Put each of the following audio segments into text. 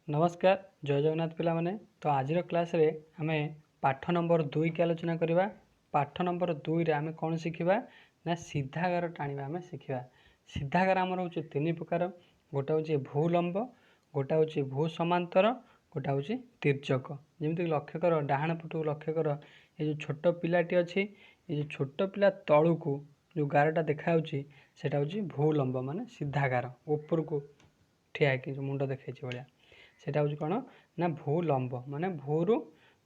नमस्कार जय जगन्नाथ पिला माने। तो आज क्लास रे आमे पाठ नंबर 2 की आलोचना करवा। पाठ नंबर 2 रे आमे कौन शिखिबा ना सीधागार टाणीबा आमे शिखिबा। सीधागार आमर होचे तीन प्रकार। गोटा होचे भूलंब, गोटा होचे भू समांतर, गोटा होचे तिर्यक। जेमति लक्ष्य कर डाहाण पटू लक्ष्य कर ये जो छोट पिलाटी अछि, ये जो छोट पिला तळुकू जो गारटा देखा होची सेटा होची भूलंब माने सीधागार ऊपर को ठिया कि जो मुंड देखाइछि भलिया सेटा हूँ कौन ना भूलंब माने भूरु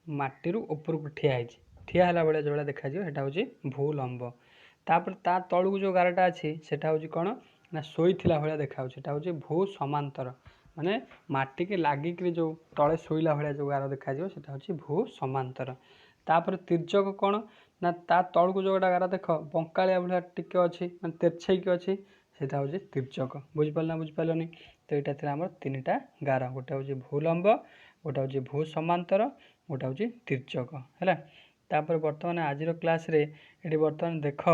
माटी ऊपर को ठिया है भाई जो देखा सेटा हूँ भूलंब। तापर ता तलू जो गारटा अच्छी सेटा हूँ कौन ना शोला भाया देखा हूँ भू समांतर माने माटी के लागिक जो तले शोला भाया जो गार देखा सेटा हूँ भू समांतर। तापर तिर्यक कौन ना ता तलू जो गोटा गार देख बंकालिया भाया टिके अच्छी माने तेरछेक अच्छी सेटा हूँ तिर्यक। बुझिपारनी तो यहाँ थी आम तीन टा गार, गोटे हूँ भूलंब, गोटे हूँ भू समांतर, गोटे हूँ तिर्यक है। तापर बर्तमान आज क्लास रे ये बर्तमान देख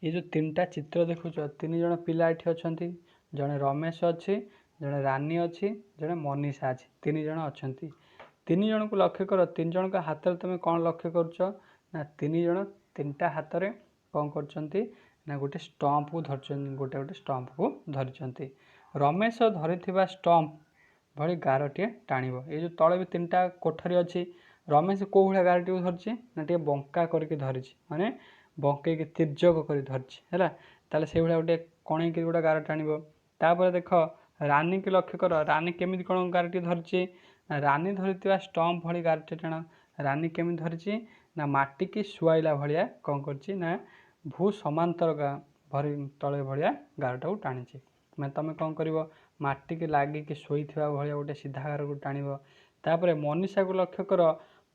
ये जो तीन टा चित्र देखुच तीन जन पिला ये अच्छा, जड़े रमेश अच्छी, जड़े रानी अच्छी, जड़े मनीषा अच्छी, तीन जन अच्छा। तीन जन को लक्ष्य कर, तीन जन का हाथ में तुम कौन लक्ष्य करुच ना तीन जन तीन टा हाथ में कौन कर गोटे स्टंप को धरछन, गोटे गोटे स्टंप को धरछंती। रमेश धरी स्टंप भली गारटे टाणव। ये जो तले भी तीन टा कोठरी अच्छी, रमेश कौ भाया गारटी धरछि ना टे बंका करके धरी माने बंकई तिर्यक कर धरछि है। ताले से भाया गोटे कणई गोटे गार टाणव। तापर देख रानी के लक्ष्य कर, रानी केमी कौन गारटी धरछि ना रानी धरी स्टंप भली गारटे टाण। रानी केमी धरछि ना माटी की शुआइला भाया कौन करछि ना भू समांतर भरी तले भाया गारटा को टाणी। मैं तुम कौन कर माटी के लागिक शोई भाया गोटे सीधा गार को टाणव। तापर मनीषा को लक्ष्य कर,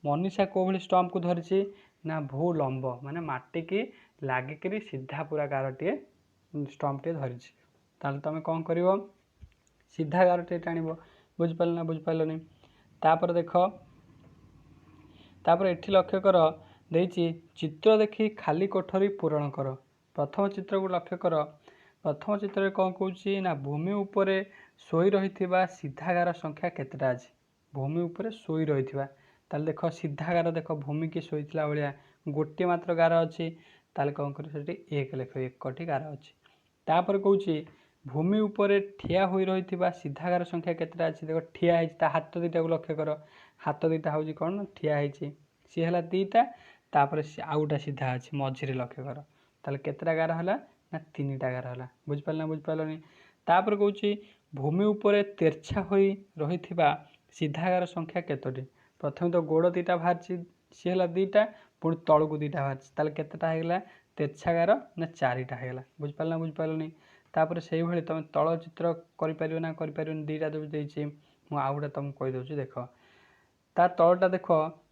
मनीषा कौ भाई स्टंप को धरछि ना भूलंब माने माटी की लागिक सीधा पूरा गारटे स्टंप टे धरछि। ताले तुम कौन कर सीधा गारटे टाणव। बुझिपार ना बुझिपारनी। तापर देख तापर एठी लक्ष्य कर देइछि चित्र देखी खाली कोठरी पूरण कर। प्रथम चित्र को लक्ष्य कर, प्रथम चित्र कौन कौन ना भूमि उपरे शोई रही सीधा गार संख्या केतेटा अछि। भूमि उपरे शोई रही ताले देख सीधा गार देख भूमि की शोईला भाया गोटे मात्र गार अच्छी, ताले कौन कर एक लेख एकटी गार अच्छी। तापर कौन भूमि उपरे ठिया हो रही सीधा गार संख्या केतेटा अच्छी। देख ठिया है हाथ दुईटा को लक्ष्य कर, हाथ दुईटा हूँ कौन ठिया है सी है दीटा, तापर आउ गोटा सीधा अच्छी मझिरे लक्ष्य कर, ताले केतेटा गार है ना तीन टा गार है। बुझिपारना बुझिपारनी। तापर कौन भूमि उपरे तेरछा हो रही सीधा गार संख्या केतोटी। प्रथम तो गोड़ दीटा बाहर सी है दीटा, पुणी तलू दीटा बाहर ताले केतेटा होगा तेरछा गार ना चारिटा होगा। बुझिपारना बुझिपारनी। तापर से भाई तुम तल चित्र कर ना कर दीटा जो देती मुझे आउ गोटे तुमको कहीदे देख ता तलटा देख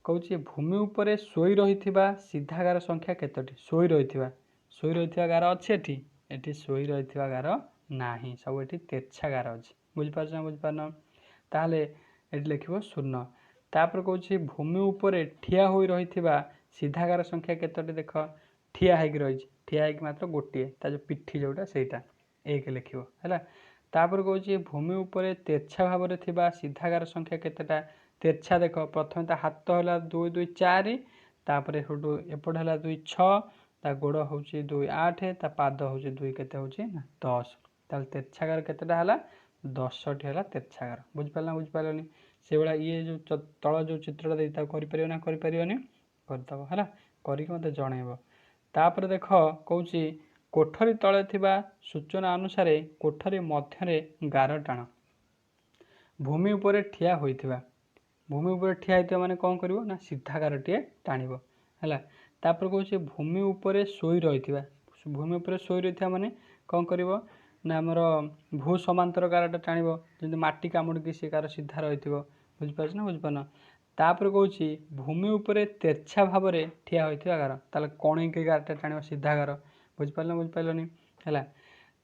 कौन भूमि उपरे शोई रही सीधा गार संख्या केतोटी। शोई रही गार अच्छी एटी शोई रही गार ना सब ये तेरछा गार अच्छी। बुझिपार ना बुझिपारन ताहले ये लिख शून्य। तापर कौन भूमि उपरे ठिया हो रही सीधा गार संख्या केतोटी। देख ठिया है रही मात्र गोटे जो पिठी जोटा सेटा एक लिख है। तापर कौन भूमि उपरे तेरछा भाव में सीधा गार संख्या केतेटा। तेरछा देख प्रथम ता हाथ है 2 2 4, तापर एपट है 2 6, ता गोड़ हूँ 2 8, ता पाद हूँ 2 केते हूँ 10। ताल तेरछा गार केतेटा है 10टी है तेरछा गार। बुझिपारना बुझिपारनी। से भाया ये जो तल जो चित्रटा देता कर ना करदे है करके मत जनइब। तापर देख कौन कोठरी तले सूचना अनुसार कोठरी मध्य गार टाण। भूमि उपरे ठिया होइथिबा, भूमि उपरे ठिया होइथिबा माने कौन करिवो ना सीधा गारटे टाणिबो है। तापर कौन भूमि उपरे शोई रही, भूमि उपरे शोई रही माने कौन करिवो ना आमर भू समांतर गारटा टाणिबो जमी माटी कामुड़ी सी गार सीधा रही। बुझिपार ना बुझिपारन। तापर कौन भूमि उपरे तेरछा भाव में ठिया होइथिबा गार ताले कणई गारटा टाणिबो सीधा गार। बुझिपारना बुझिपारनी है।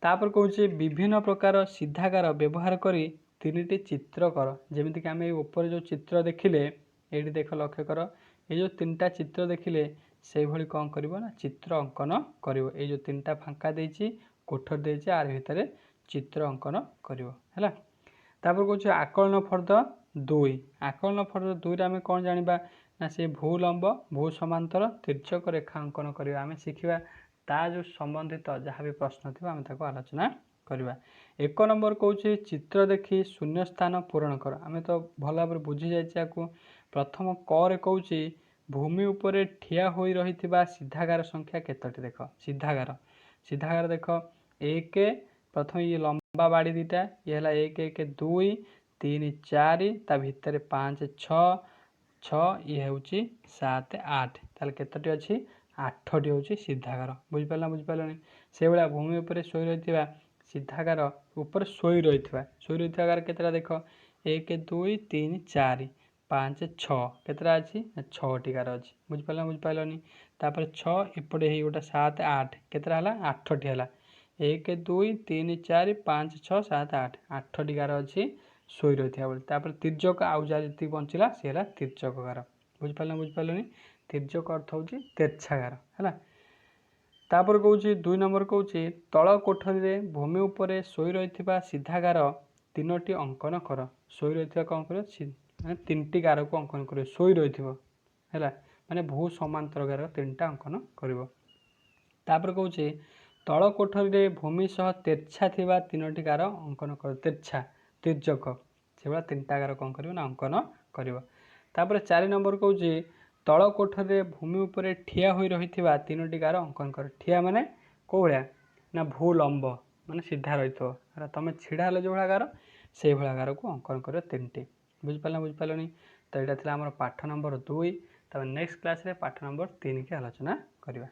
तापर कौन विभिन्न प्रकार सीधा गार व्यवहार करी तीन टी चित्र कर। जमीक आम ऊपर जो चित्र देखिले ये देख लक्ष्य कर, ये जो तीन टा चित्र देखिले से भली कौन कर चित्र अंकन कर। ये जो तीन टा फांका देछि कोठर देछि आर भितर चित्र अंकन कर है। तापर कौन आकलन फर द ଦୁଇ ଆକଳନ ଫଳରେ ଦୁଇରେ ଆମେ କ'ଣ ଜାଣିବା ନା ସେ ଭୂଲମ୍ବ ଭୂ ସମାନ୍ତର ତିର୍ଯ୍ୟକ ରେଖା ଅଙ୍କନ କରିବା। ଆମେ ଶିଖିବା ତା ଯେଉଁ ସମ୍ବନ୍ଧିତ ଯାହା ବି ପ୍ରଶ୍ନ ଥିବ ଆମେ ତାକୁ ଆଲୋଚନା କରିବା। 1 ନମ୍ବର କହୁଛି ଚିତ୍ର ଦେଖି ଶୂନ୍ୟ ସ୍ଥାନ ପୂରଣ କର। ଆମେ ତ ଭଲ ଭାବରେ ବୁଝି ଯାଇଛେ ୟାକୁ। ପ୍ରଥମ କରେ କହୁଛି ଭୂମି ଉପରେ ଠିଆ ହୋଇ ରହିଥିବା ସିଧାଗାର ସଂଖ୍ୟା କେତୋଟି ଦେଖ। ସିଧାଗାର ଦେଖ 1 ପ୍ରଥମ ଇଏ ଲମ୍ବା ବାଡ଼ି ଦୁଇଟା ଇଏ ହେଲା 1 1 2 3 4 ତା ଭିତରେ 5 6 6 ଇଏ ହେଉଛି 7 8 ତାହେଲେ କେତୋଟି ଅଛି 8ଟି ହେଉଛି ସିଧାଗାର। ବୁଝିପାରିଲନି। ସେଇଭଳିଆ ଭୂମି ଉପରେ ଶୋଇ ରହିଥିବା ସିଧାଗାର ଉପରେ ଶୋଇ ରହିଥିବା ଗାର କେତେଟା ଦେଖ 1 2 3 4 5 6 କେତେଟା ଅଛି 6ଟି ଗାର ଅଛି। ବୁଝିପାରିଲନି। ତାପରେ 6 ଏପଟେ ହେଇ ଗୋଟେ 7 8 କେତେଟା ହେଲା 8ଟି ହେଲା 1 2 3 4 5 6 7 8 8ଟି ଗାର ଅଛି ଶୋଇ ରହିଥିବା ବୋଲି। ତାପରେ ତିର୍ଯ୍ୟକ ଆଉ ଯାହା ଯେତିକି ବଞ୍ଚିଲା ସେ ହେଲା ତିର୍ଯ୍ୟକ ଗାର। ବୁଝିପାରିଲନି। ତିର୍ଯ୍ୟକ ଅର୍ଥ ହେଉଛି ତେର୍ଛା ଗାର ହେଲା। ତାପରେ କହୁଛି 2 ନମ୍ବର କହୁଛି ତଳ କୋଠରୀରେ ଭୂମି ଉପରେ ଶୋଇ ରହିଥିବା ସିଧାଗାର 3ଟି ଅଙ୍କନ କର। ଶୋଇ ରହିଥିବା କ'ଣ କରିବ ମାନେ 3ଟି ଗାରକୁ ଅଙ୍କନ କରିବ। ଶୋଇ ରହିଥିବ ହେଲା ମାନେ ଭୂ ସମାନ୍ତର ଗାର 3ଟା ଅଙ୍କନ କରିବ। ତାପରେ କହୁଛି ତଳ କୋଠରୀରେ ଭୂମି ସହ ତେର୍ଛା ଥିବା 3ଟି ଗାର ଅଙ୍କନ କର। ତିର୍ଯ୍ୟକ ସେଭଳିଆ 3ଟା ଗାର କ'ଣ କରିବ ନା ଅଙ୍କନ କରିବ। ତାପରେ 4 ନମ୍ବର କହୁଛି ତଳ କୋଠରୀରେ ଭୂମି ଉପରେ ଠିଆ ହୋଇ ରହିଥିବା 3ଟି ଗାର ଅଙ୍କନ କର। ଠିଆ ମାନେ କେଉଁ ଭଳିଆ ନା ଭୂଲମ୍ବ ମାନେ ସିଧା ରହିଥିବ ହେଲା। ତୁମେ ଛିଡ଼ା ହେଲେ ଯେଉଁଭଳିଆ ଗାର ସେଇଭଳିଆ ଗାରକୁ ଅଙ୍କନ କରିବ 3ଟି। ବୁଝିପାରିଲନି। ତ ଏଇଟା ଥିଲା ଆମର ପାଠ ନମ୍ବର 2। ତାପରେ ନେକ୍ସଟ କ୍ଲାସ୍ରେ ପାଠ ନମ୍ବର 3 କି ଆଲୋଚନା କରିବା।